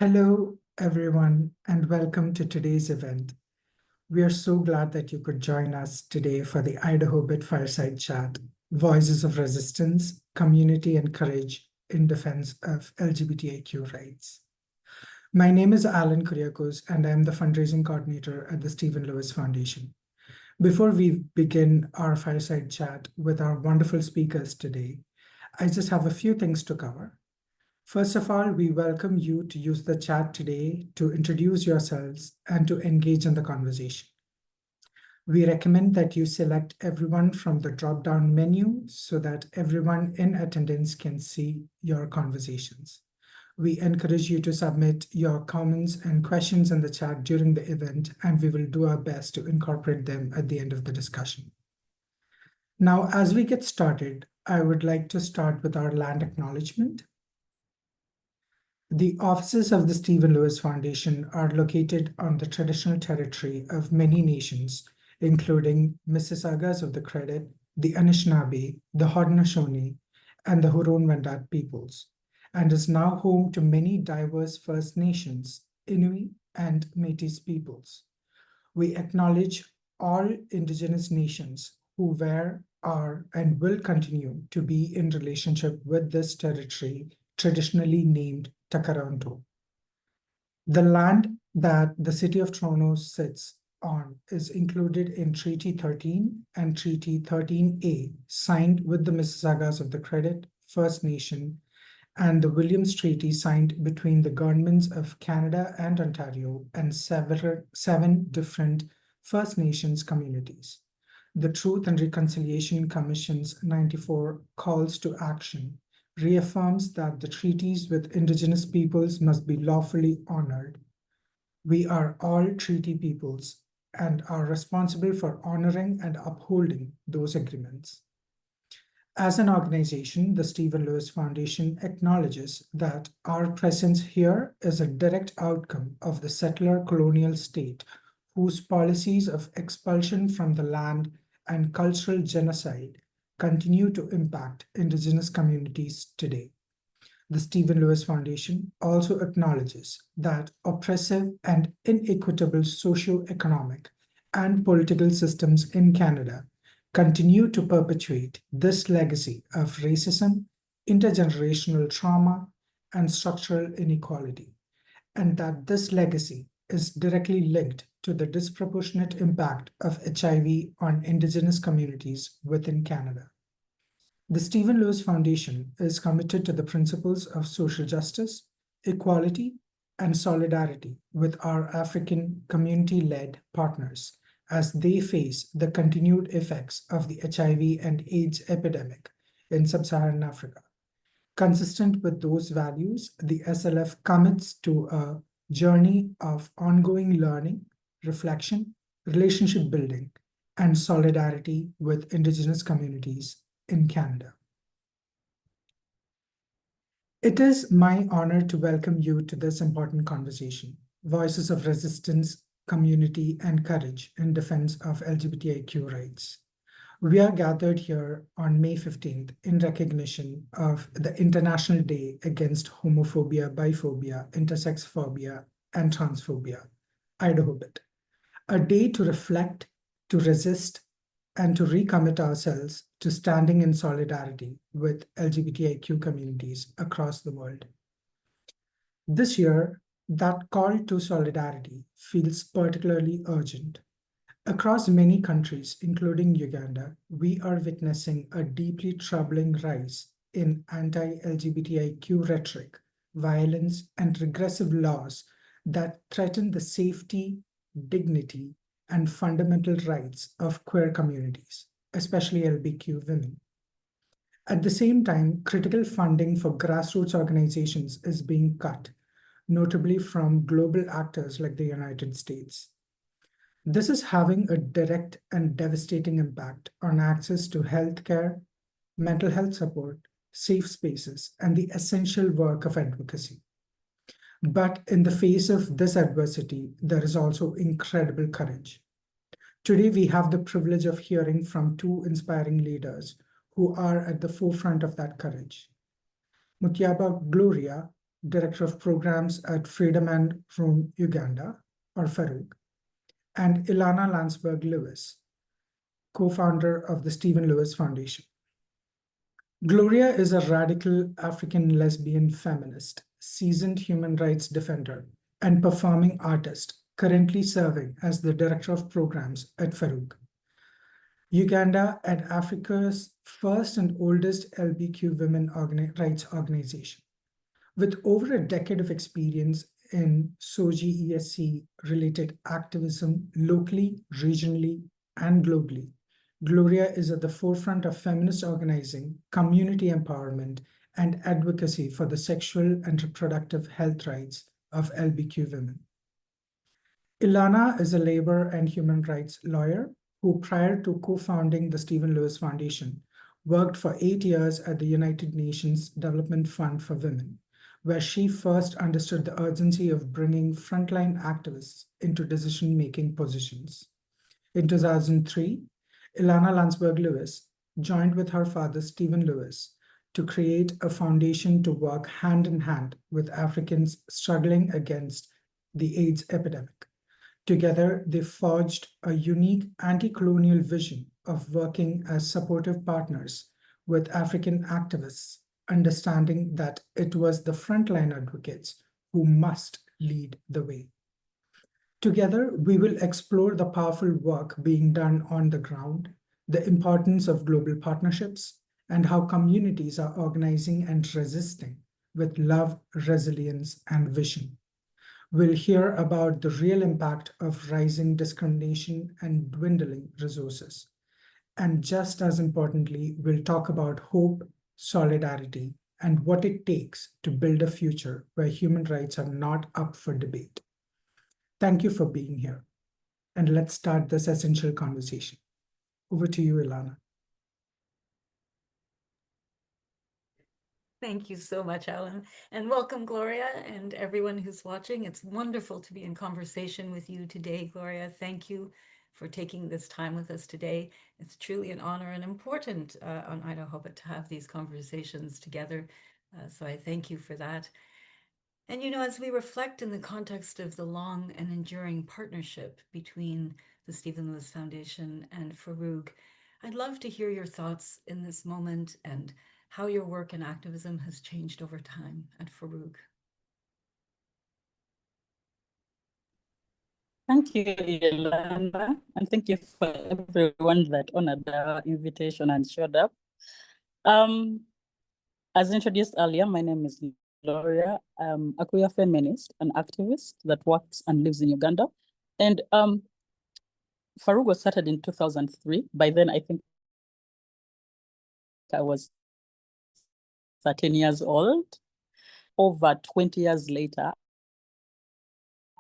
Hello, everyone, and welcome to today's event. We are so glad that you could join us today for the Idaho Bit Fireside Chat, Voices of Resistance, Community and Courage in Defense of LGBTIQ Rights. My name is Alan Kuriakos, and I'm the fundraising coordinator at the Stephen Lewis Foundation. Before we begin our fireside chat with our wonderful speakers today, I just have a few things to cover. First of all, we welcome you to use the chat today to introduce yourselves and to engage in the conversation. We recommend that you select everyone from the drop-down menu so that everyone in attendance can see your conversations. We encourage you to submit your comments and questions in the chat during the event, and we will do our best to incorporate them at the end of the discussion. Now, as we get started, I would like to start with our land acknowledgement. The offices of the Stephen Lewis Foundation are located on the traditional territory of many nations, including Mississaugas of the Credit, the Anishinaabe, the Haudenosaunee, and the Huron-Wendat peoples, and is now home to many diverse First Nations, Inuit, and Métis peoples. We acknowledge all Indigenous nations who were, are, and will continue to be in relationship with this territory traditionally named Takaranto. The land that the City of Toronto sits on is included in Treaty 13 and Treaty 13A, signed with the Mississaugas of the Credit First Nation, and the Williams Treaty signed between the governments of Canada and Ontario and seven different First Nations communities. The Truth and Reconciliation Commission's 94 calls to action reaffirms that the treaties with Indigenous peoples must be lawfully honored. We are all treaty peoples and are responsible for honoring and upholding those agreements. As an organization, the Stephen Lewis Foundation acknowledges that our presence here is a direct outcome of the settler colonial state, whose policies of expulsion from the land and cultural genocide continue to impact Indigenous communities today. The Stephen Lewis Foundation also acknowledges that oppressive and inequitable socio-economic and political systems in Canada continue to perpetuate this legacy of racism, intergenerational trauma, and structural inequality, and that this legacy is directly linked to the disproportionate impact of HIV on Indigenous communities within Canada. The Stephen Lewis Foundation is committed to the principles of social justice, equality, and solidarity with our African community-led partners as they face the continued effects of the HIV and AIDS epidemic in sub-Saharan Africa. Consistent with those values, the SLF commits to a journey of ongoing learning, reflection, relationship building, and solidarity with Indigenous communities in Canada. It is my honor to welcome you to this important conversation, Voices of Resistance, Community, and Courage in Defense of LGBTIQ Rights. We are gathered here on May 15th in recognition of the International Day Against Homophobia, Biphobia, Intersex Phobia, and Transphobia, Idaho Bit, a day to reflect, to resist, and to recommit ourselves to standing in solidarity with LGBTIQ communities across the world. This year, that call to solidarity feels particularly urgent. Across many countries, including Uganda, we are witnessing a deeply troubling rise in anti-LGBTIQ rhetoric, violence, and regressive laws that threaten the safety, dignity, and fundamental rights of queer communities, especially LGBTQ women. At the same time, critical funding for grassroots organizations is being cut, notably from global actors like the United States. This is having a direct and devastating impact on access to healthcare, mental health support, safe spaces, and the essential work of advocacy. But in the face of this adversity, there is also incredible courage. Today, we have the privilege of hearing from two inspiring leaders who are at the forefront of that courage. Mutyaba Gloria, Director of Programs at Freedom and Roam Uganda, or FARUG, and Ilana Landsberg-Lewis, co-founder of the Stephen Lewis Foundation. Gloria is a radical African lesbian feminist, seasoned human rights defender, and performing artist, currently serving as the Director of Programs at FARUG. Uganda and Africa's first and oldest LGBTQ women rights organization. With over a decade of experience in SOGI ESC-related activism locally, regionally, and globally, Gloria is at the forefront of feminist organizing, community empowerment, and advocacy for the sexual and reproductive health rights of LGBTQ women. Ilana is a labor and human rights lawyer who, prior to co-founding the Stephen Lewis Foundation, worked for 8 years at the United Nations Development Fund for Women, where she first understood the urgency of bringing frontline activists into decision-making positions. In 2003, Ilana Landsberg-Lewis joined with her father, Stephen Lewis, to create a foundation to work hand in hand with Africans struggling against the AIDS epidemic. Together, they forged a unique anti-colonial vision of working as supportive partners with African activists, understanding that it was the frontline advocates who must lead the way. Together, we will explore the powerful work being done on the ground, the importance of global partnerships, and how communities are organizing and resisting with love, resilience, and vision. We'll hear about the real impact of rising discrimination and dwindling resources. And just as importantly, we'll talk about hope, solidarity, and what it takes to build a future where human rights are not up for debate. Thank you for being here. And let's start this essential conversation. Over to you, Ilana. Thank you so much, Alan, and welcome, Gloria, and everyone who's watching. It's wonderful to be in conversation with you today, Gloria. Thank you for taking this time with us today. It's truly an honor and important on Idaho Hobbit to have these conversations together. So I thank you for that. And, you know, as we reflect in the context of the long and enduring partnership between the Stephen Lewis Foundation and FARUG, I'd love to hear your thoughts in this moment and how your work and activism has changed over time at FARUG. Thank you, Ilana, and thank you for everyone that honored our invitation and showed up. As introduced earlier, my name is Gloria. I'm a queer feminist, an activist that works and lives in Uganda. And FARUG was started in 2003. By then, I think I was 13 years old. Over 20 years later,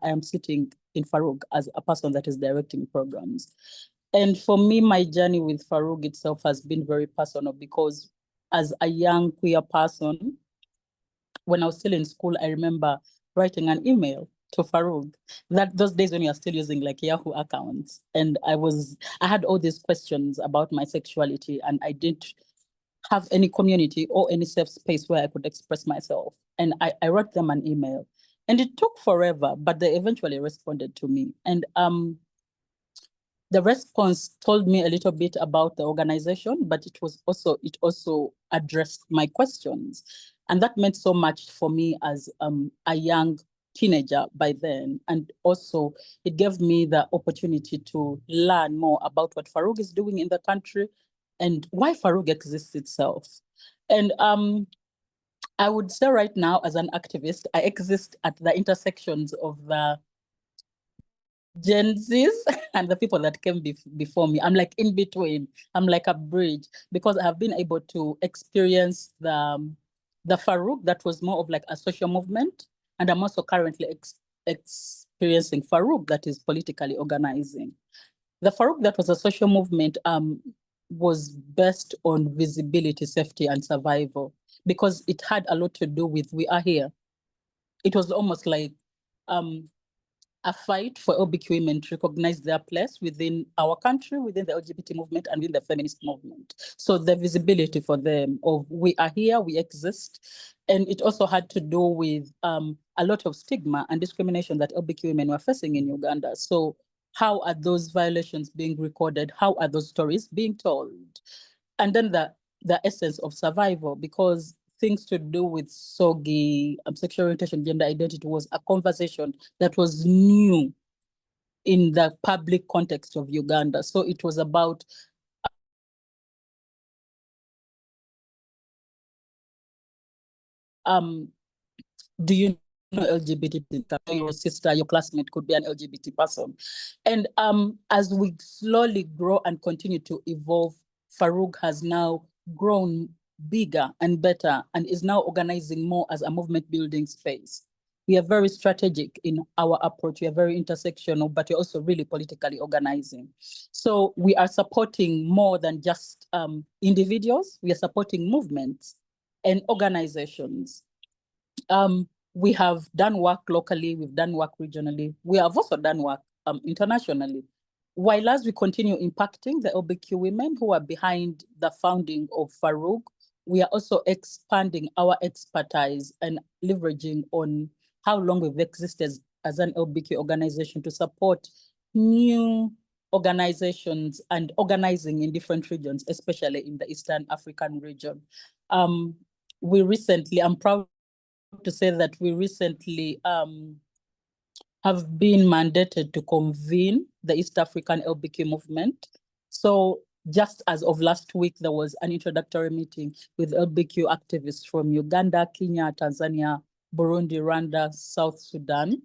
I am sitting in FARUG as a person that is directing programs. And for me, my journey with FARUG itself has been very personal because as a young queer person, when I was still in school, I remember writing an email to FARUG. Those days when you're still using like Yahoo accounts. And I had all these questions about my sexuality, and I didn't have any community or any safe space where I could express myself. And I wrote them an email. And it took forever, but they eventually responded to me. And the response told me a little bit about the organization, but it also addressed my questions. And that meant so much for me as a young teenager by then. And also it gave me the opportunity to learn more about what FARUG is doing in the country and why FARUG exists itself. And I would say right now, as an activist, I exist at the intersections of the Gen Zs and the people that came before me. I'm like in between. I'm like a bridge because I have been able to experience the FARUG that was more of like a social movement. And I'm also currently experiencing FARUG that is politically organizing. The FARUG that was a social movement was based on visibility, safety, and survival because it had a lot to do with we are here. It was almost like a fight for LGBTQ women to recognize their place within our country, within the LGBT movement, and within the feminist movement. So the visibility for them of we are here, we exist. And it also had to do with a lot of stigma and discrimination that LGBTQ women were facing in Uganda. So how are those violations being recorded? How are those stories being told? And then the essence of survival, because things to do with SOGI, sexual orientation, gender identity was a conversation that was new in the public context of Uganda. So it was about do you know LGBT? Your sister, your classmate could be an LGBT person. And as we slowly grow and continue to evolve, FARUG has now grown bigger and better and is now organizing more as a movement building space. We are very strategic in our approach. We are very intersectional, but we're also really politically organizing. So we are supporting more than just individuals. We are supporting movements and organizations. We have done work locally, we've done work regionally. We have also done work internationally. While as we continue impacting the LGBTQ women who are behind the founding of FARUG, we are also expanding our expertise and leveraging on how long we've existed as an LGBTQ organization to support new organizations and organizing in different regions, especially in the Eastern African region. We recently, I'm proud to say that we recently have been mandated to convene the East African LGBTQ movement. So just as of last week, there was an introductory meeting with LGBTQ activists from Uganda, Kenya, Tanzania, Burundi, Rwanda, South Sudan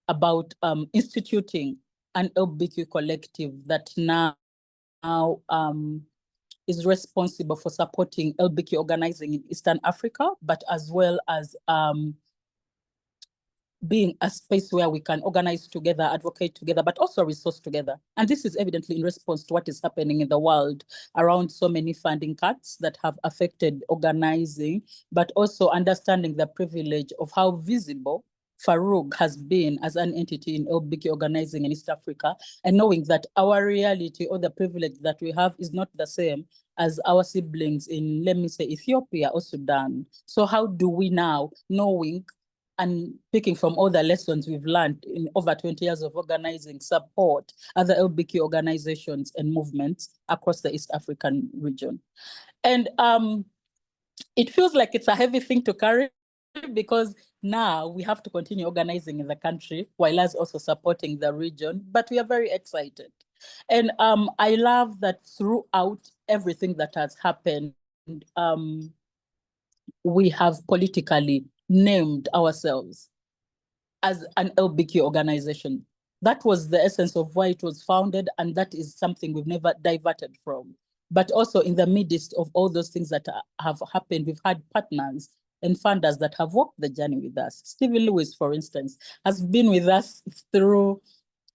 about instituting an LGBTQ collective that now is responsible for supporting LGBTQ organizing in Eastern Africa, but as well as being a space where we can organize together, advocate together, but also resource together. And this is evidently in response to what is happening in the world around so many funding cuts that have affected organizing, but also understanding the privilege of how visible FARUG has been as an entity in LGBTQ organizing in East Africa, and knowing that our reality or the privilege that we have is not the same as our siblings in, let me say, Ethiopia or Sudan. So how do we now, knowing and picking from all the lessons we've learned in over 20 years of organizing, support other LGBTQ organizations and movements across the East African region? And it feels like it's a heavy thing to carry, because now we have to continue organizing in the country while us also supporting the region, but we are very excited. And I love that throughout everything that has happened, we have politically named ourselves as an LGBTQ organization. That was the essence of why it was founded, and that is something we've never diverted from. But also in the midst of all those things that have happened, we've had partners and funders that have walked the journey with us. Stephen Lewis, for instance, has been with us through,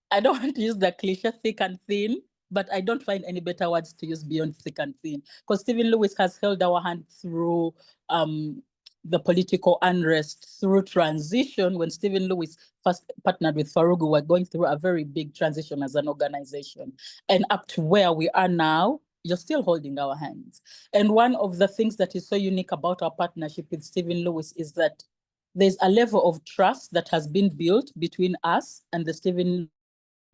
I don't want to use the cliche thick and thin, but I don't find any better words to use beyond thick and thin, because Stephen Lewis has held our hand through the political unrest, through transition. When Stephen Lewis first partnered with FARUG, we were going through a very big transition as an organization. And up to where we are now, you're still holding our hands. And one of the things that is so unique about our partnership with Stephen Lewis is that there's a level of trust that has been built between us and the Stephen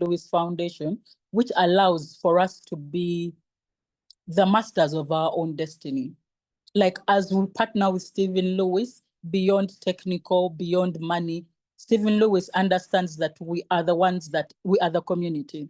Lewis Foundation, which allows for us to be the masters of our own destiny. Like, as we partner with Stephen Lewis, beyond technical, beyond money, Stephen Lewis understands that we are the ones that we are the community.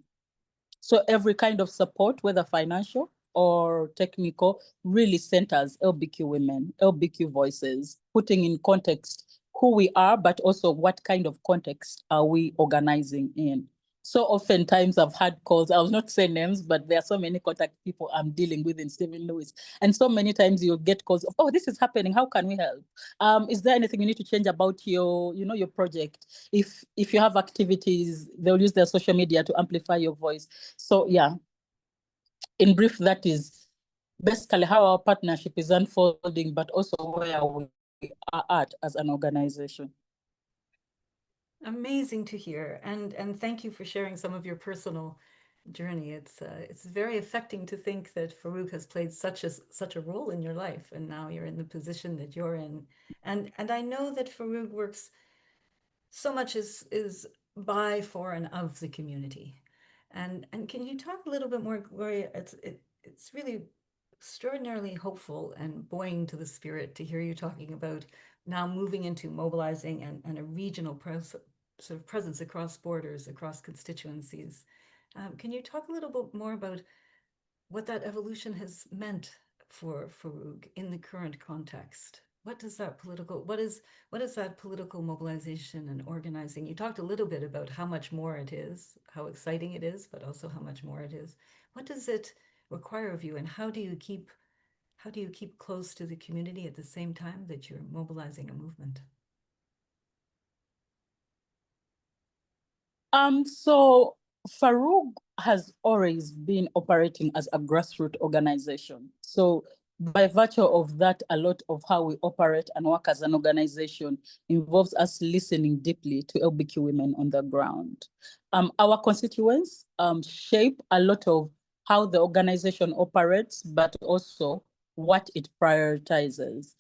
So every kind of support, whether financial or technical, really centers LGBTQ women, LGBTQ voices, putting in context who we are, but also what kind of context are we organizing in. So oftentimes I've had calls, I will not say names, but there are so many contact people I'm dealing with in Stephen Lewis. And so many times you'll get calls of, oh, this is happening, how can we help? Is there anything you need to change about your, your project? If you have activities, they'll use their social media to amplify your voice. So yeah, in brief, that is basically how our partnership is unfolding, but also where we are at as an organization. Amazing to hear, and thank you for sharing some of your personal journey. It's very affecting to think that FARUG has played such a role in your life, and now you're in the position that you're in. And I know that FARUG works so much is by, for, and of the community. And can you talk a little bit more, Gloria? It's really extraordinarily hopeful and buoying to the spirit to hear you talking about now moving into mobilizing and a regional sort of presence across borders, across constituencies. Can you talk a little bit more about what that evolution has meant for FARUG in the current context? What does that what is that political mobilization and organizing? You talked a little bit about how much more it is, how exciting it is, but also how much more it is. What does it require of you, and how do you keep close to the community at the same time that you're mobilizing a movement? So FARUG has always been operating as a grassroots organization. So by virtue of that, a lot of how we operate and work as an organization involves us listening deeply to LBQ women on the ground. Our constituents shape a lot of how the organization operates, but also what it prioritizes.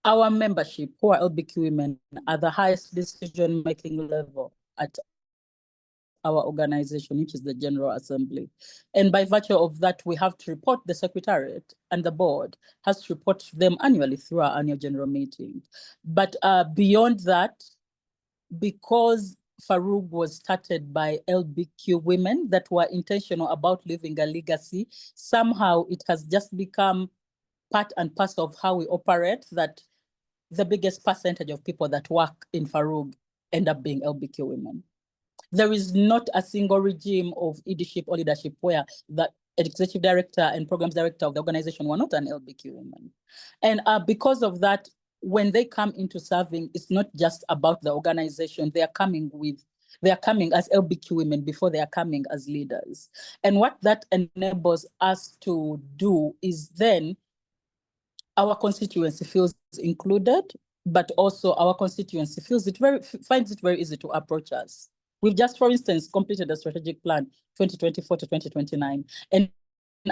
Our membership, who are LBQ women, are the highest decision-making level at our organization, which is the General Assembly. And by virtue of that, we have to report the Secretariat, and the board has to report to them annually through our annual general meeting. But beyond that, because FARUG was started by LBQ women that were intentional about leaving a legacy, somehow it has just become part and parcel of how we operate, that the biggest percentage of people that work in FARUG end up being LBQ women. There is not a single regime of leadership or leadership where the executive director and programs director of the organization were not an LBQ woman. And because of that, when they come into serving, it's not just about the organization. They are coming as LBQ women before they are coming as leaders. And what that enables us to do is then our constituency feels included, but also our constituency finds it very easy to approach us. We've just, for instance, completed a strategic plan 2024 to 2029, and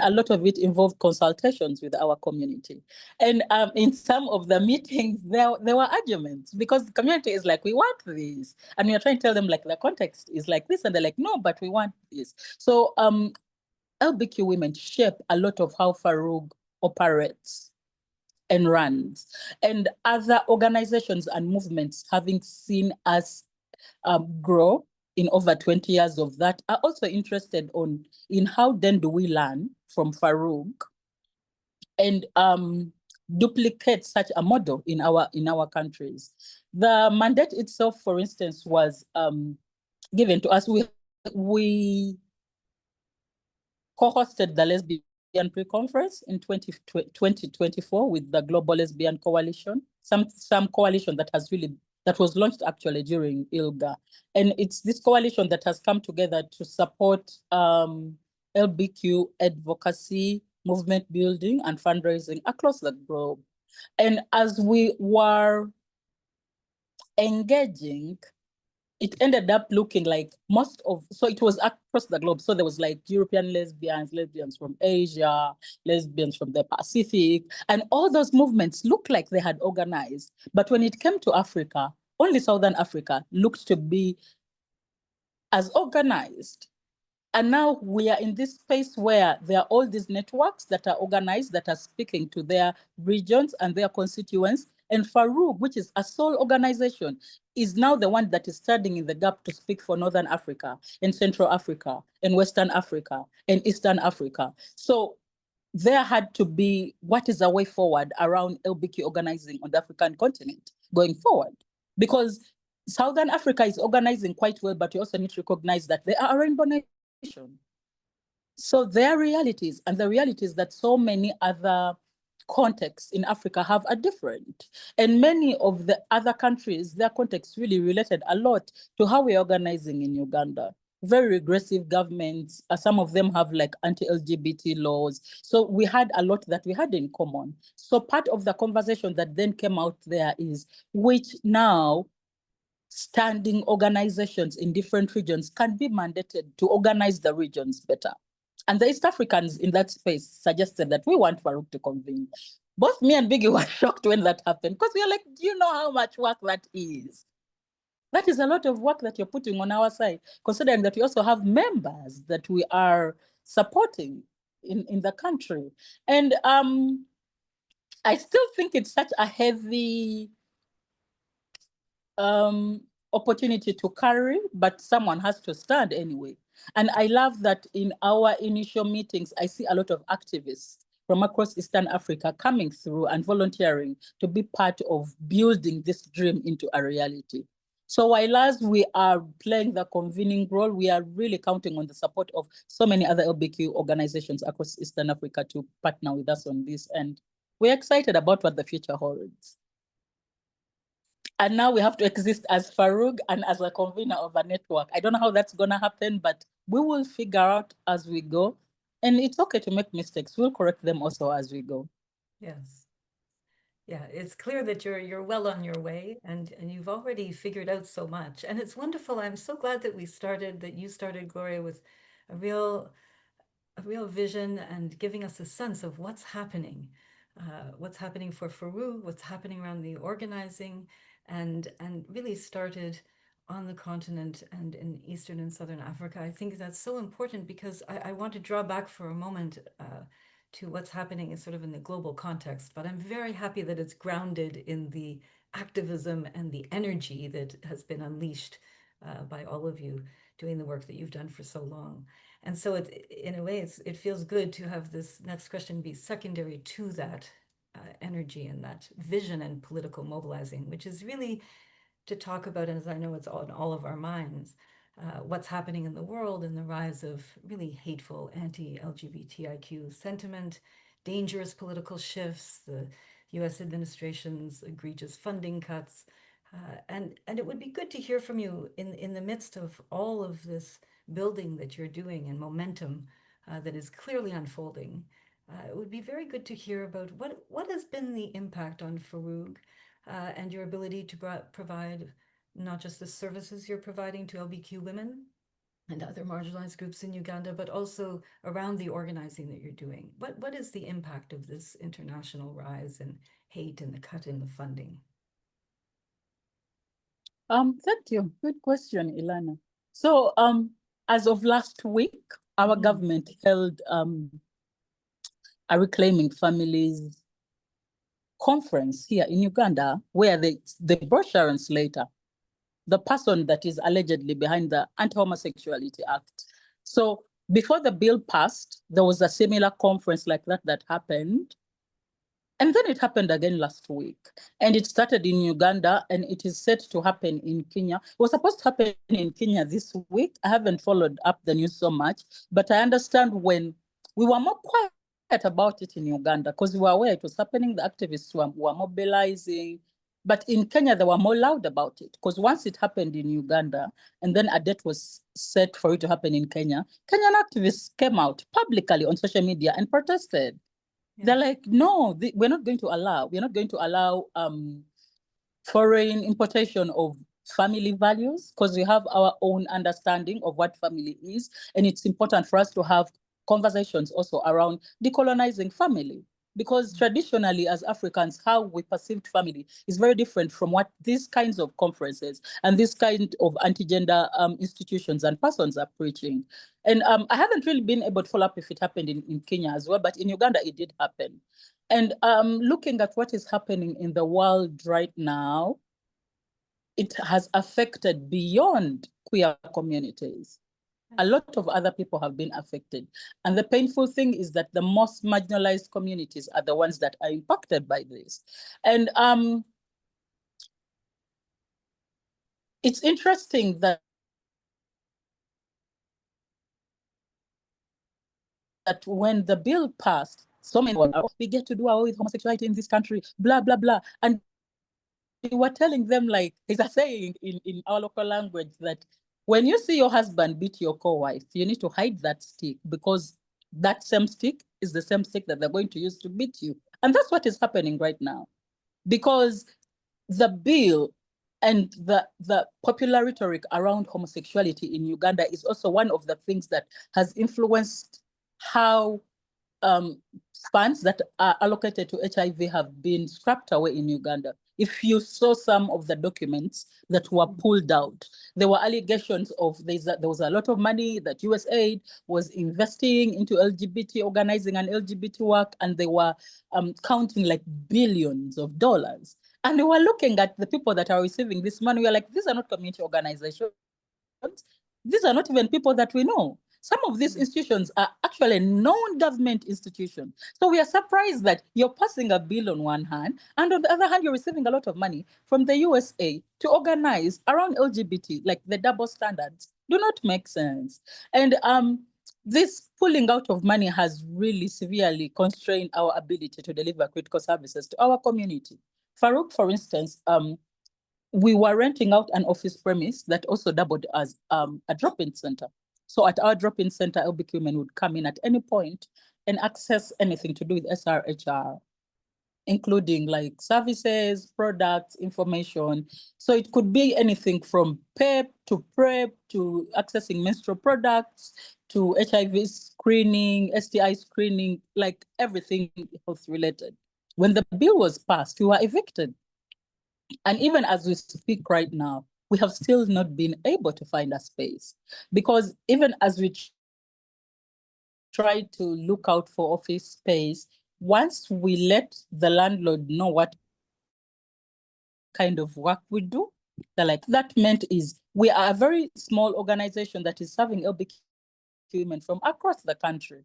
a lot of it involved consultations with our community. And in some of the meetings, there were arguments because the community is like, we want this. And we are trying to tell them, like, the context is like this. And they're like, no, but we want this. So LBQ women shape a lot of how FARUG operates and runs. And other organizations and movements, having seen us grow in over 20 years of that, are also interested in how then do we learn from FARUG and duplicate such a model in our countries. The mandate itself, for instance, was given to us. We co-hosted the lesbian pre-conference in 2024 with the Global Lesbian Coalition, some coalition that was launched actually during ILGA. And it's this coalition that has come together to support LBQ advocacy, movement building, and fundraising across the globe. And as we were engaging, it ended up looking like so it was across the globe. So there was like European lesbians from Asia, lesbians from the Pacific, and all those movements looked like they had organized. But when it came to Africa, only Southern Africa looked to be as organized. And now we are in this space where there are all these networks that are organized, that are speaking to their regions and their constituents. And FARUG, which is a sole organization, is now the one that is standing in the gap to speak for Northern Africa, and Central Africa, and Western Africa, and Eastern Africa. So there had to be, what is the way forward around LBQ organizing on the African continent going forward? Because Southern Africa is organizing quite well, but you also need to recognize that they are a rainbow nation. So their realities and the realities that so many other contexts in Africa have are different. And many of the other countries, their contexts really related a lot to how we're organizing in Uganda. Very regressive governments. Some of them have like anti-LGBT laws. So we had a lot that we had in common. So part of the conversation that then came out there is, which now standing organizations in different regions can be mandated to organize the regions better. And the East Africans in that space suggested that we want FARUG to convene. Both me and Biggie were shocked when that happened, because we are like, do you know how much work that is? That is a lot of work that you're putting on our side, considering that we also have members that we are supporting in the country. And I still think it's such a heavy opportunity to carry, but someone has to stand anyway. And I love that in our initial meetings, I see a lot of activists from across Eastern Africa coming through and volunteering to be part of building this dream into a reality. So while as we are playing the convening role, we are really counting on the support of so many other LGBTQ organizations across Eastern Africa to partner with us on this. And we're excited about what the future holds. And now we have to exist as FARUG and as a convener of a network. I don't know how that's going to happen, but we will figure out as we go. And it's okay to make mistakes. We'll correct them also as we go. Yes. Yeah, it's clear that you're well on your way, and you've already figured out so much. And it's wonderful. I'm so glad that you started, Gloria, with a real vision and giving us a sense of what's happening for FARUG, what's happening around the organizing, and really started on the continent and in Eastern and Southern Africa. I think that's so important, because I want to draw back for a moment to what's happening is sort of in the global context, but I'm very happy that it's grounded in the activism and the energy that has been unleashed by all of you doing the work that you've done for so long. And so in a way, it feels good to have this next question be secondary to that energy and that vision and political mobilizing, which is really to talk about, as I know it's on all of our minds, what's happening in the world and the rise of really hateful anti-LGBTIQ sentiment, dangerous political shifts, the US administration's egregious funding cuts. And it would be good to hear from you in the midst of all of this building that you're doing and momentum that is clearly unfolding. It would be very good to hear about what has been the impact on FARUG and your ability to provide not just the services you're providing to LGBTQ women and other marginalized groups in Uganda, but also around the organizing that you're doing. What is the impact of this international rise in hate and the cut in the funding? Thank you. Good question, Ilana. So as of last week, our government held a Reclaiming Families conference here in Uganda, where they brought Sharon Slater, the person that is allegedly behind the Anti-Homosexuality Act. So before the bill passed, there was a similar conference like that happened. And then it happened again last week. And it started in Uganda, and it is set to happen in Kenya. It was supposed to happen in Kenya this week. I haven't followed up the news so much, but I understand when we were more quiet about it in Uganda, because we were aware it was happening, the activists were mobilizing. But in Kenya, they were more loud about it, because once it happened in Uganda, and then a date was set for it to happen in Kenya, Kenyan activists came out publicly on social media and protested. Yeah. They're like, no, we're not going to allow foreign importation of family values, because we have our own understanding of what family is. And it's important for us to have conversations also around decolonizing family, because traditionally as Africans, how we perceived family is very different from what these kinds of conferences and this kind of anti-gender institutions and persons are preaching. And I haven't really been able to follow up if it happened in Kenya as well, but in Uganda, it did happen. And looking at what is happening in the world right now, it has affected beyond queer communities. A lot of other people have been affected. And the painful thing is that the most marginalized communities are the ones that are impacted by this. And it's interesting that when the bill passed, so many were, we get to do away with homosexuality in this country, blah, blah, blah. And we were telling them, like, there's a saying in our local language that when you see your husband beat your co-wife, you need to hide that stick, because that same stick is the same stick that they're going to use to beat you. And that's what is happening right now, because the bill And the popular rhetoric around homosexuality in Uganda is also one of the things that has influenced how funds that are allocated to HIV have been scrapped away in Uganda. If you saw some of the documents that were pulled out, there were allegations of there was a lot of money that USAID was investing into LGBT organizing and LGBT work, and they were counting like billions of dollars. And they were looking at the people that are receiving this money. We're like, these are not community organizations. These are not even people that we know. Some of these institutions are actually non-government institutions. So we are surprised that you're passing a bill on one hand, and on the other hand, you're receiving a lot of money from the USA to organize around LGBT, like the double standards do not make sense. And this pulling out of money has really severely constrained our ability to deliver critical services to our community. FARUG, for instance, we were renting out an office premise that also doubled as a drop-in center. So at our drop-in center, LBQ women would come in at any point and access anything to do with SRHR, including like services, products, information. So it could be anything from PEP to PrEP to accessing menstrual products to HIV screening, STI screening, like everything health related. When the bill was passed, we were evicted. And even as we speak right now, we have still not been able to find a space, because even as we try to look out for office space, once we let the landlord know what kind of work we do, like that meant is we are a very small organization that is serving LBQ women from across the country.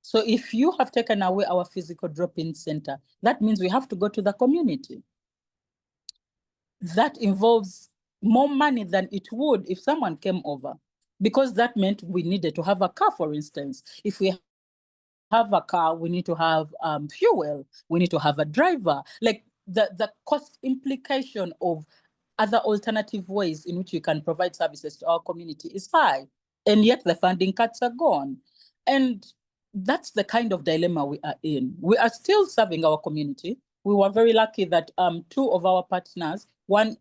So if you have taken away our physical drop-in center, that means we have to go to the community. That involves more money than it would if someone came over, because that meant we needed to have a car, for instance. If we have a car, we need to have fuel, we need to have a driver. Like the cost implication of other alternative ways in which we can provide services to our community is high, and yet the funding cuts are gone. And that's the kind of dilemma we are in. We are still serving our community. We were very lucky that two of our partners, one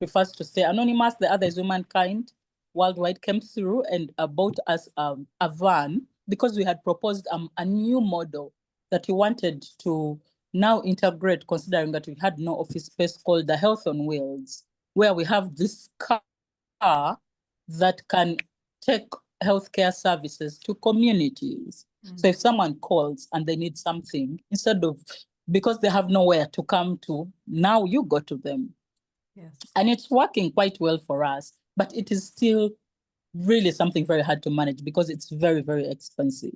prefers to stay anonymous, the other is Womankind Worldwide, came through and bought us a van, because we had proposed a new model that we wanted to now integrate, considering that we had no office space, called the Health on Wheels, where we have this car that can take healthcare services to communities. So if someone calls and they need something, instead of, because they have nowhere to come to, now you go to them. Yes. And it's working quite well for us, but it is still really something very hard to manage because it's very, very expensive.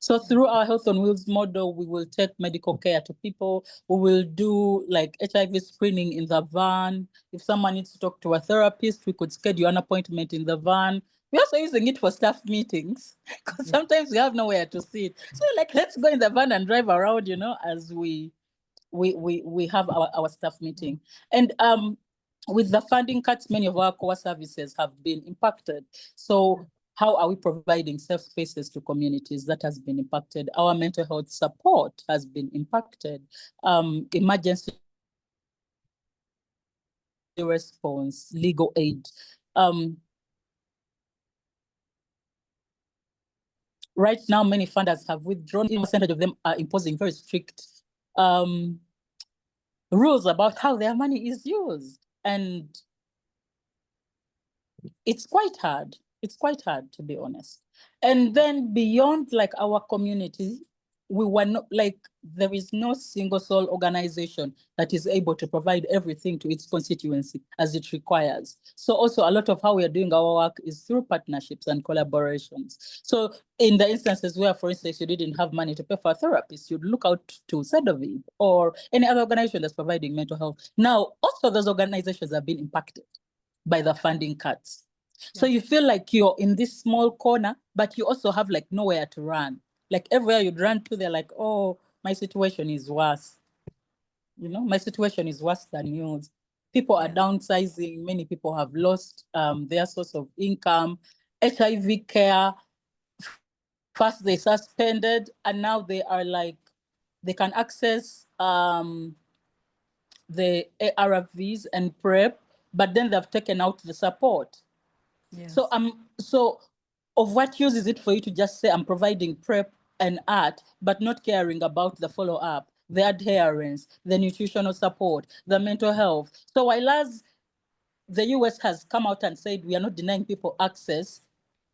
So through our Health on Wheels model, we will take medical care to people. We will do like HIV screening in the van. If someone needs to talk to a therapist, we could schedule an appointment in the van. We're also using it for staff meetings, because sometimes we have nowhere to sit. So like, let's go in the van and drive around, as we have our staff meeting. And with the funding cuts, many of our core services have been impacted. So how are we providing safe spaces to communities? That has been impacted. Our mental health support has been impacted. Emergency response, legal aid. Right now, many funders have withdrawn. A percentage of them are imposing very strict rules about how their money is used. And it's quite hard. It's quite hard, to be honest. And then beyond like our community, we were not like, there is no single sole organization that is able to provide everything to its constituency as it requires. So also a lot of how we are doing our work is through partnerships and collaborations. So in the instances where, for instance, you didn't have money to pay for a therapist, you'd look out to SEDOVIP or any other organization that's providing mental health. Now, also those organizations have been impacted by the funding cuts. So you feel like you're in this small corner, but you also have like nowhere to run. Like everywhere you'd run to, they're like, oh, my situation is worse. My situation is worse than yours. People are downsizing. Many people have lost their source of income. HIV care, first they suspended, and now they are like, they can access the ARVs and PrEP, but then they've taken out the support. Yes. So of what use is it for you to just say I'm providing prep and art, but not caring about the follow-up, the adherence, the nutritional support, the mental health? So while as the US has come out and said we are not denying people access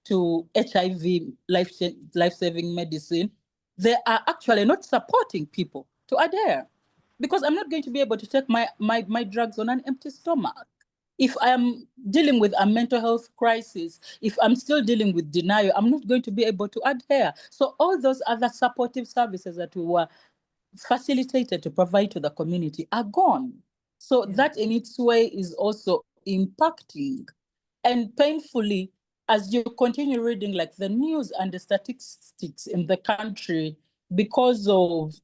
to HIV life-saving medicine, they are actually not supporting people to adhere, because I'm not going to be able to take my drugs on an empty stomach. If I am dealing with a mental health crisis, if I'm still dealing with denial, I'm not going to be able to adhere. So all those other supportive services that we were facilitated to provide to the community are gone. So that in its way is also impacting. And painfully, as you continue reading like the news and the statistics in the country, because of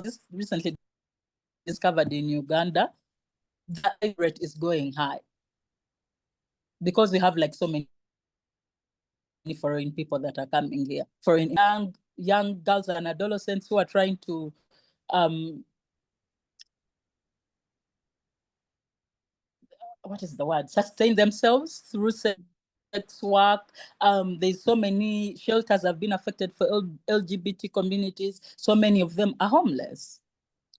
this recently discovered in Uganda, the rate is going high because we have like so many foreign people that are coming here, foreign young girls and adolescents who are trying to what is the word? Sustain themselves through sex work. There's so many shelters have been affected for LGBT communities. So many of them are homeless.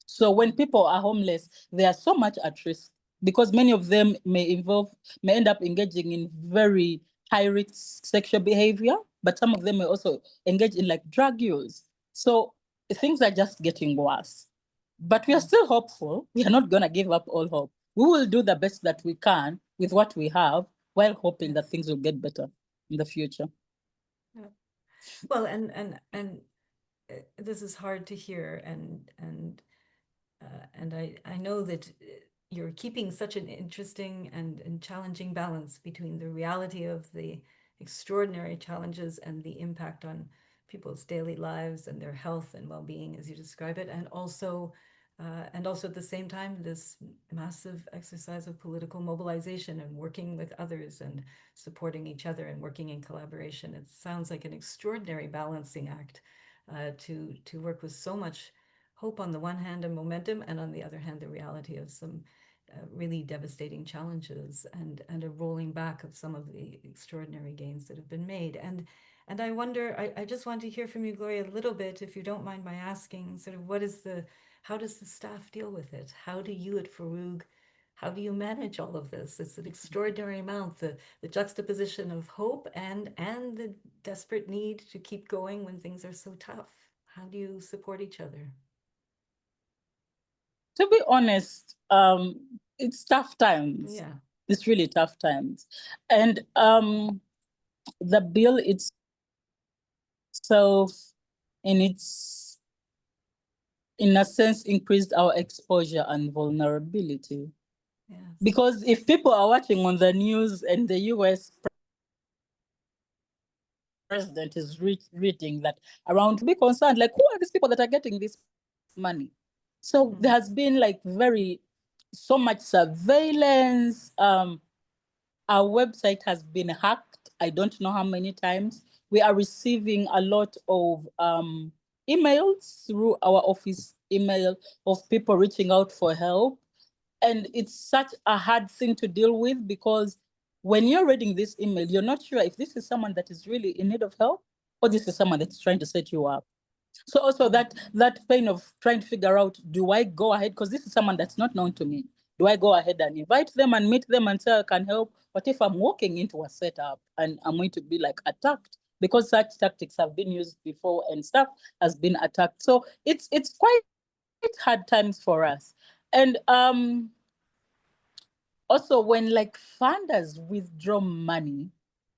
So when people are homeless, they are so much at risk because many of them may end up engaging in very high risk sexual behavior, but some of them may also engage in like drug use. So things are just getting worse. But we are still hopeful. We are not going to give up all hope. We will do the best that we can with what we have while hoping that things will get better in the future. Yeah. Well, and this is hard to hear, and I know that you're keeping such an interesting and challenging balance between the reality of the extraordinary challenges and the impact on people's daily lives and their health and well-being, as you describe it, and also at the same time, this massive exercise of political mobilization and working with others and supporting each other and working in collaboration. It sounds like an extraordinary balancing act to work with so much hope on the one hand and momentum, and on the other hand, the reality of some really devastating challenges and a rolling back of some of the extraordinary gains that have been made. And I wonder, I just want to hear from you, Gloria, a little bit, if you don't mind my asking, sort of how does the staff deal with it? How do you at FARUG, how do you manage all of this? It's an extraordinary amount, the juxtaposition of hope and the desperate need to keep going when things are so tough. How do you support each other? To be honest, it's tough times. Yeah. It's really tough times. And the bill itself, in a sense, increased our exposure and vulnerability. Yes. Because if people are watching on the news and the US president is reading that around, to be concerned, like, who are these people that are getting this money? So there has been like so much surveillance. Our website has been hacked. I don't know how many times. We are receiving a lot of emails through our office email of people reaching out for help. And it's such a hard thing to deal with because when you're reading this email, you're not sure if this is someone that is really in need of help or this is someone that's trying to set you up. So also that pain of trying to figure out, do I go ahead? Because this is someone that's not known to me. Do I go ahead and invite them and meet them and say I can help? What if I'm walking into a setup and I'm going to be like attacked? Because such tactics have been used before and stuff has been attacked. So it's quite hard times for us. And also when like funders withdraw money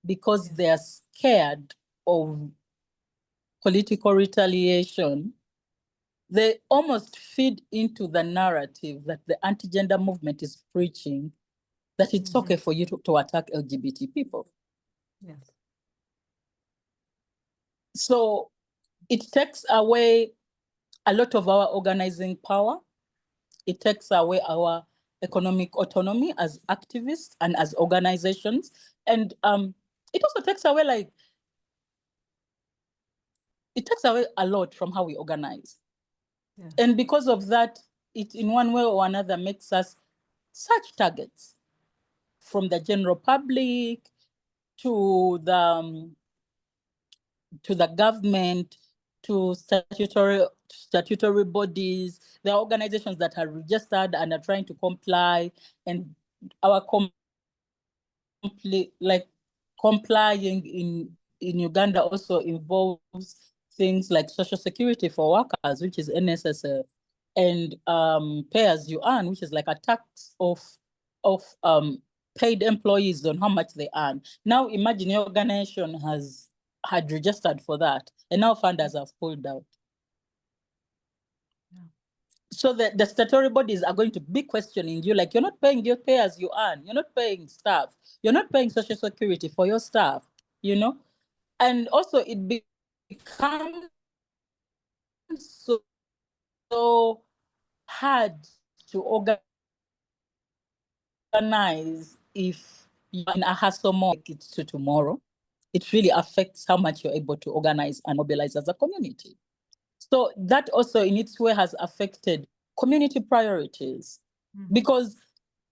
because they're scared of political retaliation, they almost feed into the narrative that the anti-gender movement is preaching, that it's okay for you to attack LGBT people. Yes. So it takes away a lot of our organizing power. It takes away our economic autonomy as activists and as organizations. And it also takes away a lot from how we organize. Yeah. And because of that, it in one way or another makes us such targets from the general public to the government, to statutory bodies. There are organizations that are registered and are trying to comply, and our complying in Uganda also involves things like social security for workers, which is NSSF, and pay as you earn, which is like a tax of paid employees on how much they earn. Now imagine your organization had registered for that, and now funders have pulled out. Yeah. So the statutory bodies are going to be questioning you, like, you're not paying your pay as you earn, you're not paying staff, you're not paying social security for your staff, you know? And also it becomes so hard to organize if you're in a hustle mode it to tomorrow. It really affects how much you're able to organize and mobilize as a community. So that also in its way has affected community priorities, because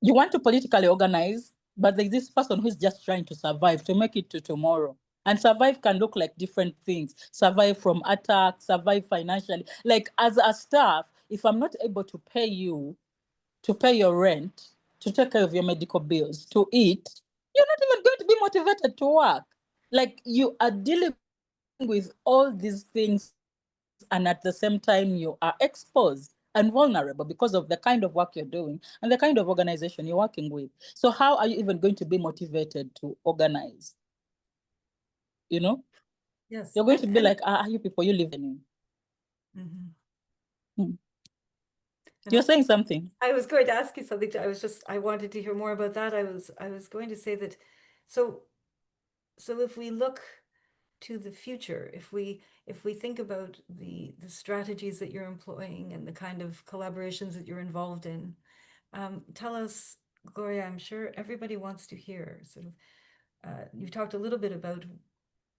you want to politically organize, but there's this person who's just trying to survive, to make it to tomorrow. And survive can look like different things. Survive from attacks, survive financially. Like as a staff, if I'm not able to pay you, to pay your rent, to take care of your medical bills, to eat, you're not even going to be motivated to work. Like you are dealing with all these things, and at the same time you are exposed and vulnerable because of the kind of work you're doing and the kind of organization you're working with. So how are you even going to be motivated to organize? You know? Yes. You're going to be like, you people, you live in. You're saying something. I was going to ask you something. I wanted to hear more about that. I was going to say that, so if we look to the future, if we think about the strategies that you're employing and the kind of collaborations that you're involved in, tell us, Gloria, I'm sure everybody wants to hear sort of, you talked a little bit about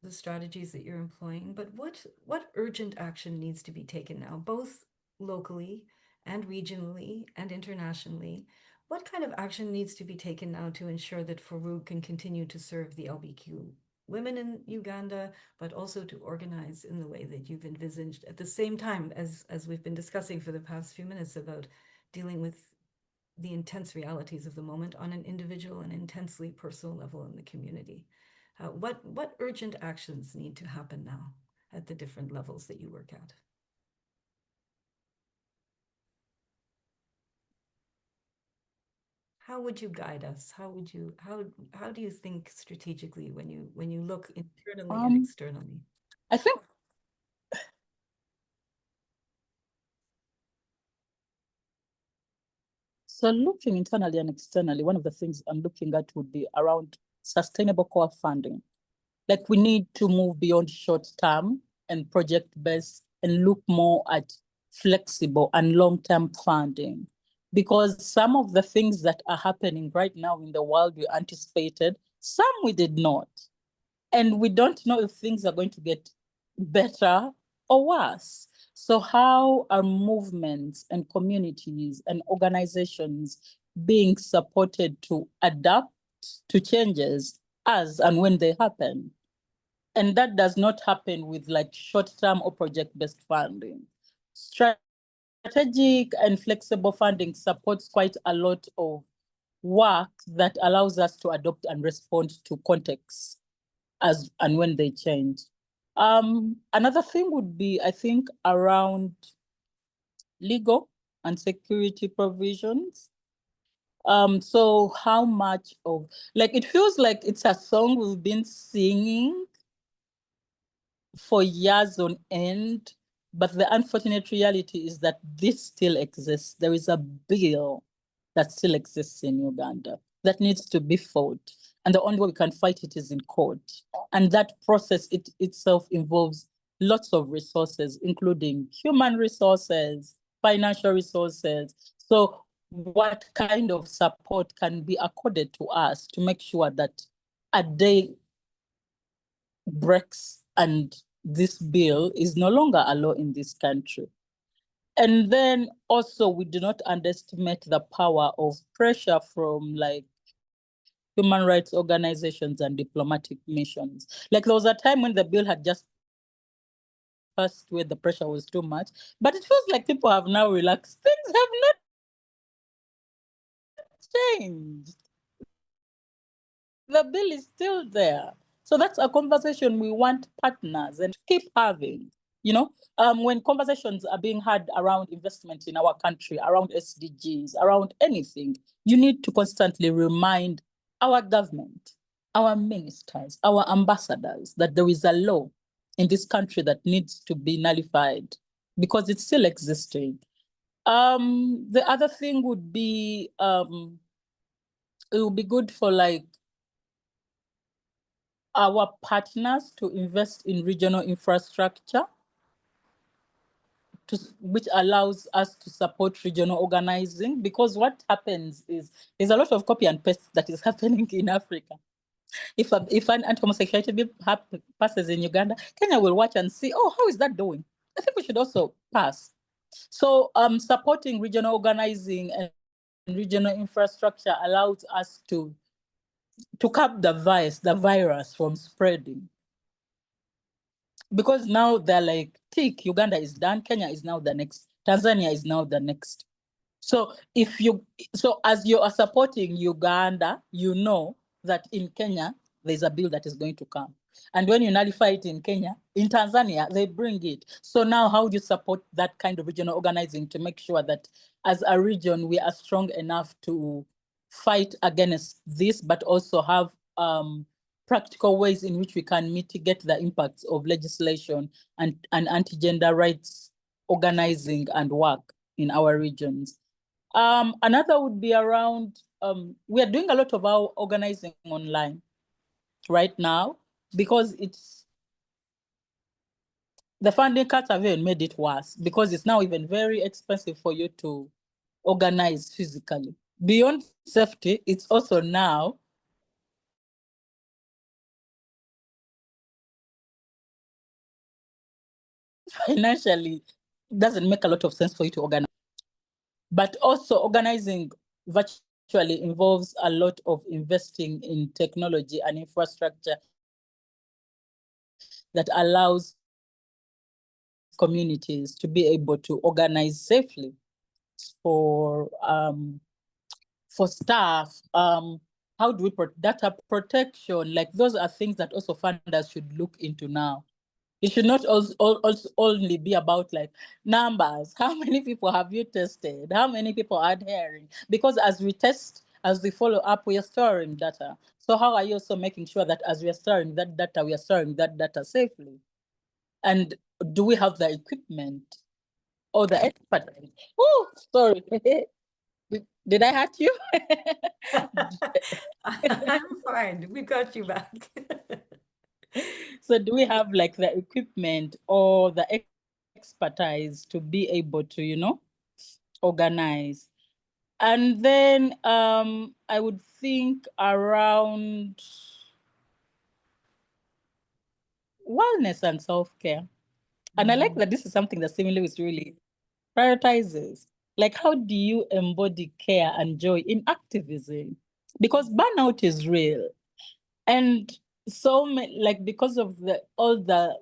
the strategies that you're employing, but what urgent action needs to be taken now, both locally and regionally and internationally? What kind of action needs to be taken now to ensure that FARUG can continue to serve the LBQ women in Uganda, but also to organize in the way that you've envisaged, at the same time as we've been discussing for the past few minutes about dealing with the intense realities of the moment on an individual and intensely personal level in the community? What urgent actions need to happen now at the different levels that you work at? How would you guide us? How do you think strategically when you look internally and externally? I think so. Looking internally and externally, one of the things I'm looking at would be around sustainable core funding. Like we need to move beyond short term and project based and look more at flexible and long-term funding, because some of the things that are happening right now in the world we anticipated, some we did not. And we don't know if things are going to get better or worse. So how are movements and communities and organizations being supported to adapt to changes as and when they happen? And that does not happen with like short-term or project-based funding. Strategic and flexible funding supports quite a lot of work that allows us to adopt and respond to contexts as and when they change. Another thing would be, I think, around legal and security provisions. So how much of, like, it feels like it's a song we've been singing for years on end, but the unfortunate reality is that this still exists. There is a bill that still exists in Uganda that needs to be fought. And the only way we can fight it is in court. And that process itself involves lots of resources, including human resources, financial resources. So what kind of support can be accorded to us to make sure that a day breaks and this bill is no longer a law in this country? And then also we do not underestimate the power of pressure from like human rights organizations and diplomatic missions. Like there was a time when the bill had just passed where the pressure was too much, but it feels like people have now relaxed. Things have not changed. The bill is still there. So that's a conversation we want partners and keep having. You know, when conversations are being had around investment in our country, around SDGs, around anything, you need to constantly remind our government, our ministers, our ambassadors that there is a law in this country that needs to be nullified because it's still existing. The other thing would be, it would be good for like our partners to invest in regional infrastructure, which allows us to support regional organizing, because what happens is there's a lot of copy and paste that is happening in Africa. If an anti-homosexuality bill passes in Uganda, Kenya will watch and see, oh, how is that doing? I think we should also pass. So supporting regional organizing and regional infrastructure allows us to curb the virus from spreading. Because now they're like, tick, Uganda is done, Kenya is now the next, Tanzania is now the next. So as you are supporting Uganda, you know that in Kenya, there's a bill that is going to come. And when you nullify it in Kenya, in Tanzania, they bring it. So now how do you support that kind of regional organizing to make sure that as a region, we are strong enough to fight against this, but also have practical ways in which we can mitigate the impacts of legislation and anti-gender rights organizing and work in our regions. Another would be around, we are doing a lot of our organizing online right now because the funding cuts have even made it worse because it's now even very expensive for you to organize physically. Beyond safety, it's also now financially doesn't make a lot of sense for you to organize. But also organizing virtually involves a lot of investing in technology and infrastructure that allows communities to be able to organize safely for staff. How do we data protection? Like those are things that also funders should look into now. It should not also only be about like numbers. How many people have you tested? How many people are adhering? Because as we test, as we follow up, we are storing data. So how are you also making sure that as we are storing that data, we are storing that data safely? And do we have the equipment or the expertise? Oh, sorry. Did I hurt you? I'm fine. We got you back. So do we have like the equipment or the expertise to be able to, you know, organize? And then I would think around wellness and self-care. And I like that this is something that Simile is really prioritizes. Like, how do you embody care and joy in activism? Because burnout is real. And so like because of all the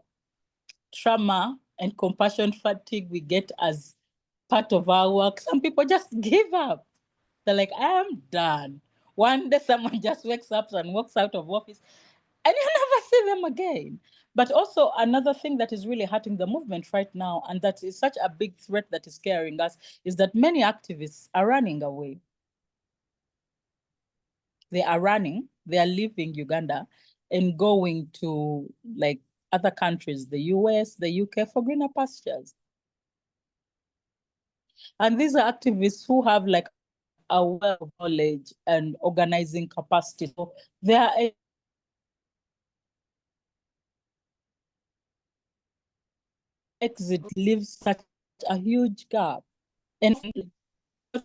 trauma and compassion fatigue we get as part of our work, some people just give up. They're like, I am done. One day someone just wakes up and walks out of office and you never see them again. But also another thing that is really hurting the movement right now, and that is such a big threat that is scaring us, is that many activists are running away. They are running, they are leaving Uganda and going to like other countries, the US, the UK, for greener pastures. And these are activists who have like a wealth of knowledge and organizing capacity. So they are exit leaves such a huge gap. And it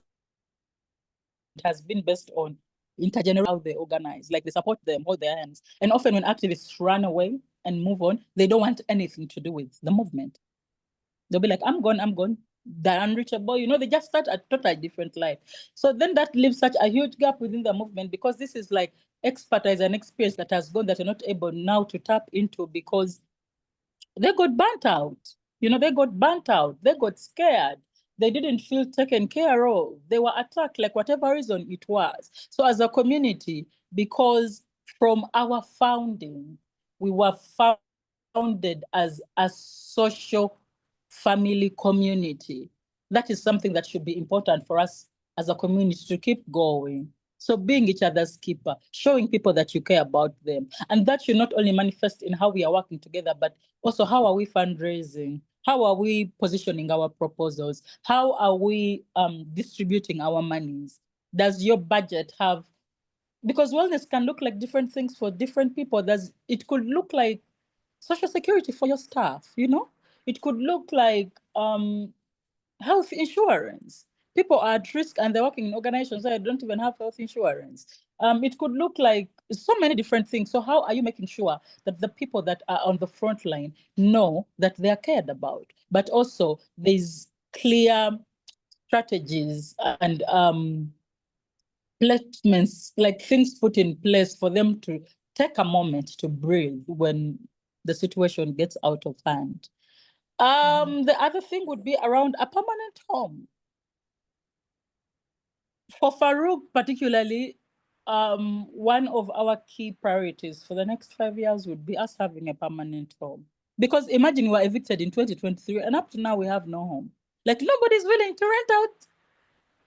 has been based on intergenerational how they organize, like they support them, hold their hands. And often when activists run away and move on, they don't want anything to do with the movement. They'll be like, I'm gone, I'm gone. the unreachable, they just start a totally different life. So then that leaves such a huge gap within the movement, because this is like expertise and experience that has gone that are not able now to tap into, because they got burnt out. They got burnt out. They got scared. They didn't feel taken care of. They were attacked, like whatever reason it was. So as a community, because from our founding, we were founded as a social family community. That is something that should be important for us as a community to keep going. So being each other's keeper, showing people that you care about them. And that should not only manifest in how we are working together, but also how are we fundraising? How are we positioning our proposals? How are we distributing our monies? Does your budget have, because wellness can look like different things for different people. It could look like social security for your staff, It could look like health insurance. People are at risk and they're working in organizations that don't even have health insurance. It could look like so many different things. So how are you making sure that the people that are on the front line know that they are cared about, but also there's clear strategies and placements, like things put in place for them to take a moment to breathe when the situation gets out of hand. The other thing would be around a permanent home. For FARUG particularly, one of our key priorities for the next 5 years would be us having a permanent home. Because imagine we were evicted in 2023 and up to now we have no home. Like nobody's willing to rent out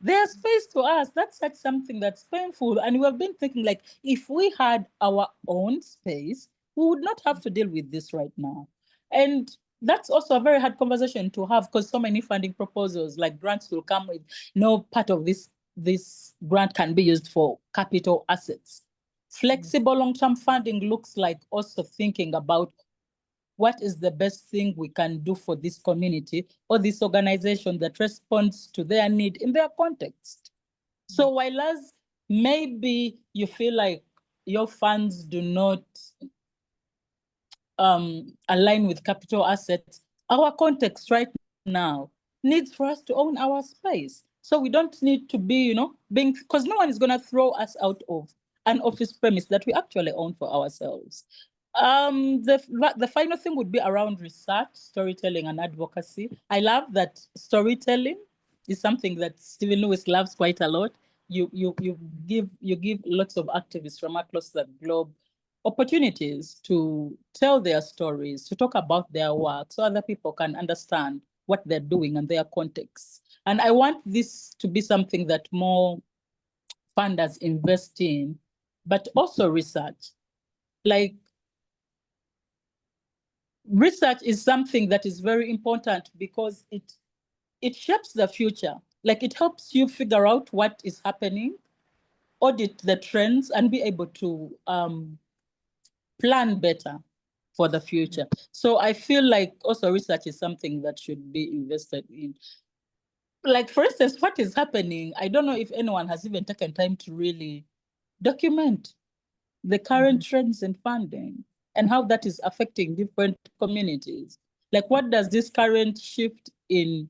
their space to us. That's such something that's painful. And we've been thinking, like, if we had our own space, we would not have to deal with this right now. And that's also a very hard conversation to have, because so many funding proposals, like grants, will come with no part of this grant can be used for capital assets. Flexible long-term funding looks like also thinking about what is the best thing we can do for this community or this organization that responds to their need in their context. So while as maybe you feel like your funds do not align with capital assets, our context right now needs for us to own our space. So we don't need to be, because no one is going to throw us out of an office premise that we actually own for ourselves. The final thing would be around research, storytelling, and advocacy. I love that storytelling is something that Stephen Lewis loves quite a lot. You give lots of activists from across the globe opportunities to tell their stories, to talk about their work, so other people can understand what they're doing and their context. And I want this to be something that more funders invest in, but also research. Like, research is something that is very important because it shapes the future. Like, it helps you figure out what is happening, audit the trends, and be able to plan better for the future. So I feel like also research is something that should be invested in. Like, for instance, what is happening, I don't know if anyone has even taken time to really document the current trends in funding and how that is affecting different communities. Like, what does this current shift in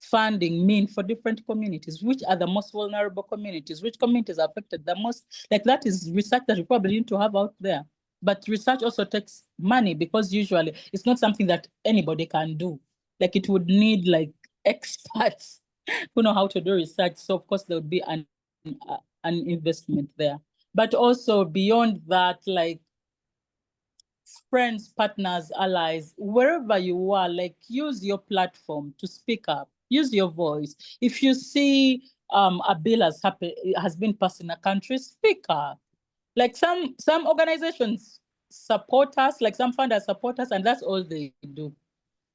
funding mean for different communities? Which are the most vulnerable communities? Which communities are affected the most? Like, that is research that we probably need to have out there. But research also takes money, because usually it's not something that anybody can do. Like, it would need like experts who know how to do research. So of course there would be an investment there. But also beyond that, like, friends, partners, allies, wherever you are, like, use your platform to speak up, use your voice. If you see a bill has been passed in a country, speak up. Like, some organizations support us, like some funders support us, and that's all they do.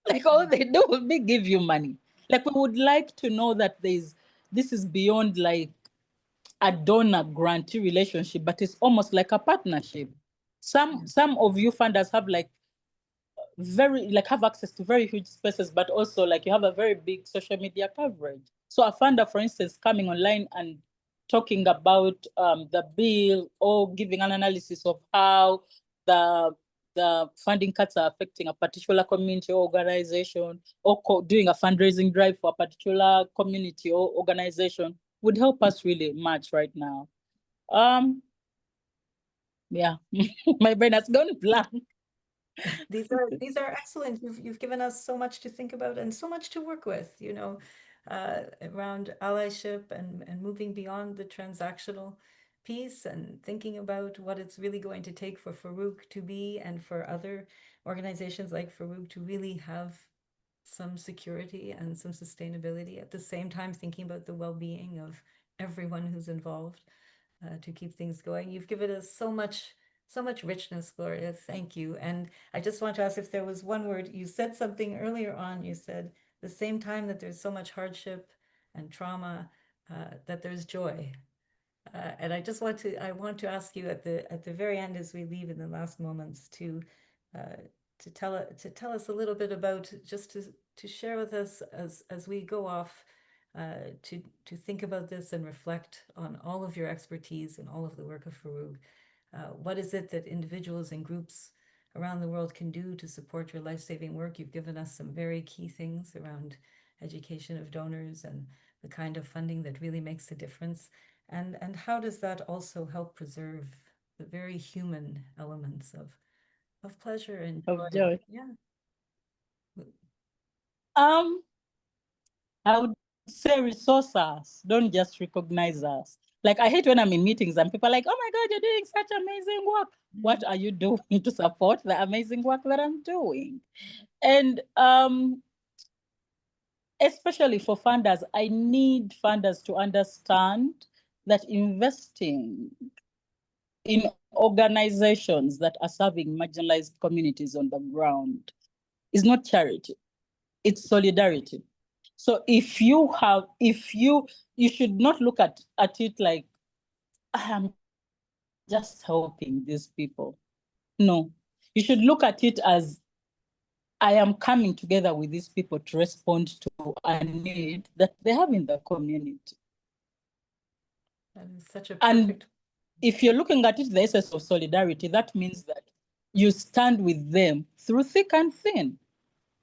Like, all they do will be give you money. Like, we would like to know that this is beyond like a donor grantee relationship, but it's almost like a partnership. Some of you funders have like have access to very huge spaces, but also like you have a very big social media coverage. So a funder, for instance, coming online and talking about the bill or giving an analysis of how the funding cuts are affecting a particular community or organization, or doing a fundraising drive for a particular community or organization would help us really much right now. Yeah, my brain has gone blank. These are excellent. You've given us so much to think about and so much to work with, you know, around allyship and moving beyond the transactional piece and thinking about what it's really going to take for FARUG to be, and for other organizations like FARUG to really have some security and some sustainability, at the same time thinking about the well-being of everyone who's involved, to keep things going. You've given us so much richness, Gloria. Thank you. And I just want to ask if there was one word. You said something earlier on. You said the same time that there's so much hardship and trauma, that there's joy. And I want to ask you at the very end, as we leave in the last moments, to tell us a little bit about, just to share with us as we go off, to think about this and reflect on all of your expertise and all of the work of FARUG. What is it that individuals and groups around the world can do to support your life-saving work? You've given us some very key things around education of donors and the kind of funding that really makes a difference. And how does that also help preserve the very human elements of pleasure and Joy. Yeah. I would say resource us, don't just recognize us. Like, I hate when I'm in meetings and people are like, oh my God, you're doing such amazing work. What are you doing to support the amazing work that I'm doing? And especially for funders, I need funders to understand that investing in organizations that are serving marginalized communities on the ground is not charity, it's solidarity. So if you should not look at it like, I'm just helping these people. No, you should look at it as, I am coming together with these people to respond to a need that they have in the community. That is such a perfect. And if you're looking at it, the essence of solidarity, that means that you stand with them through thick and thin.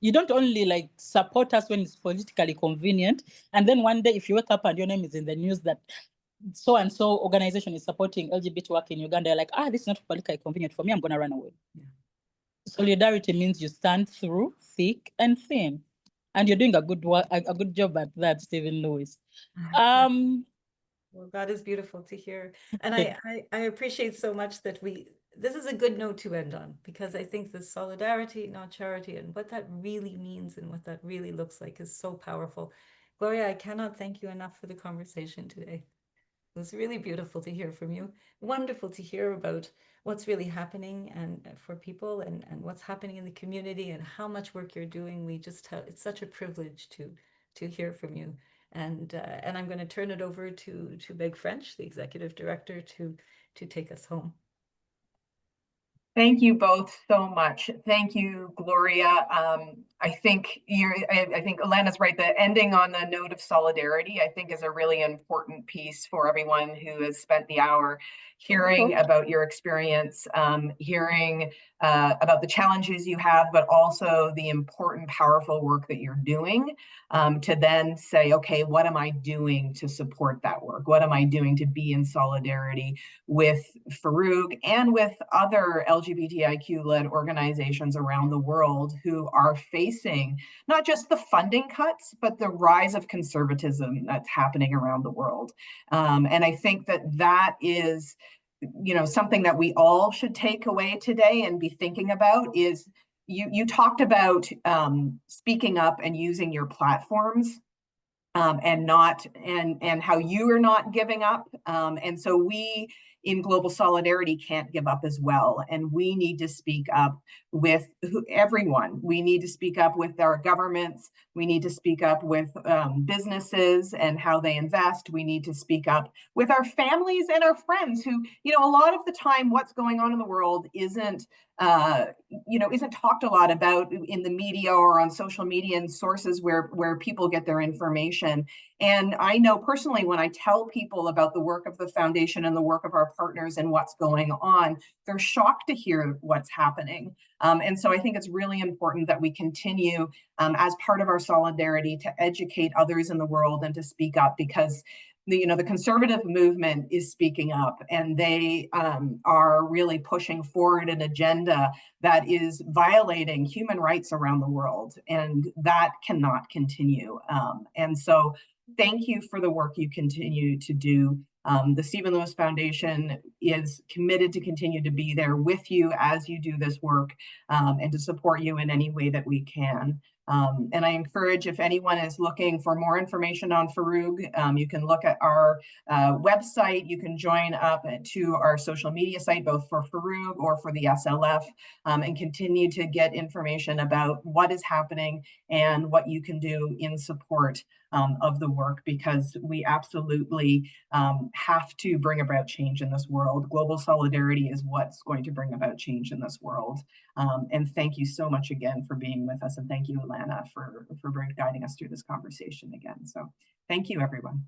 You don't only like support us when it's politically convenient, and then one day if you wake up and your name is in the news that so-and-so organization is supporting LGBT work in Uganda, you're like, this is not politically convenient for me, I'm gonna run away. Yeah. Solidarity means you stand through thick and thin. And you're doing a good job at that, Stephen Lewis. Well, that is beautiful to hear. And I appreciate so much that this is a good note to end on, because I think the solidarity, not charity, and what that really means and what that really looks like is so powerful. Gloria, I cannot thank you enough for the conversation today. It was really beautiful to hear from you. Wonderful to hear about what's really happening and for people and what's happening in the community and how much work you're doing. It's such a privilege to hear from you. And I'm going to turn it over to Meg French, the executive director, to take us home. Thank you both so much. Thank you, Gloria. I think Ilana's right. The ending on the note of solidarity, I think, is a really important piece for everyone who has spent the hour hearing about your experience, hearing about the challenges you have, but also the important, powerful work that you're doing, to then say, okay, what am I doing to support that work? What am I doing to be in solidarity with FARUG and with other LGBTIQ-led organizations around the world who are facing not just the funding cuts, but the rise of conservatism that's happening around the world. And I think that is, something that we all should take away today and be thinking about. Is you talked about speaking up and using your platforms, and how you are not giving up. And so we in global solidarity can't give up as well. And we need to speak up with everyone. We need to speak up with our governments. We need to speak up with businesses and how they invest. We need to speak up with our families and our friends who, a lot of the time what's going on in the world isn't talked a lot about in the media or on social media and sources where people get their information. And I know personally, when I tell people about the work of the foundation and the work of our partners and what's going on, they're shocked to hear what's happening. And so I think it's really important that we continue as part of our solidarity to educate others in the world and to speak up, because the conservative movement is speaking up, and they are really pushing forward an agenda that is violating human rights around the world, and that cannot continue. And so thank you for the work you continue to do. The Stephen Lewis Foundation is committed to continue to be there with you as you do this work, and to support you in any way that we can. And I encourage, if anyone is looking for more information on FARUG, you can look at our website. You can join up to our social media site, both for FARUG or for the SLF, and continue to get information about what is happening and what you can do in support of the work, because we absolutely have to bring about change in this world. Global solidarity is what's going to bring about change in this world. And thank you so much again for being with us. And thank you, Ilana, for guiding us through this conversation again. So thank you, everyone.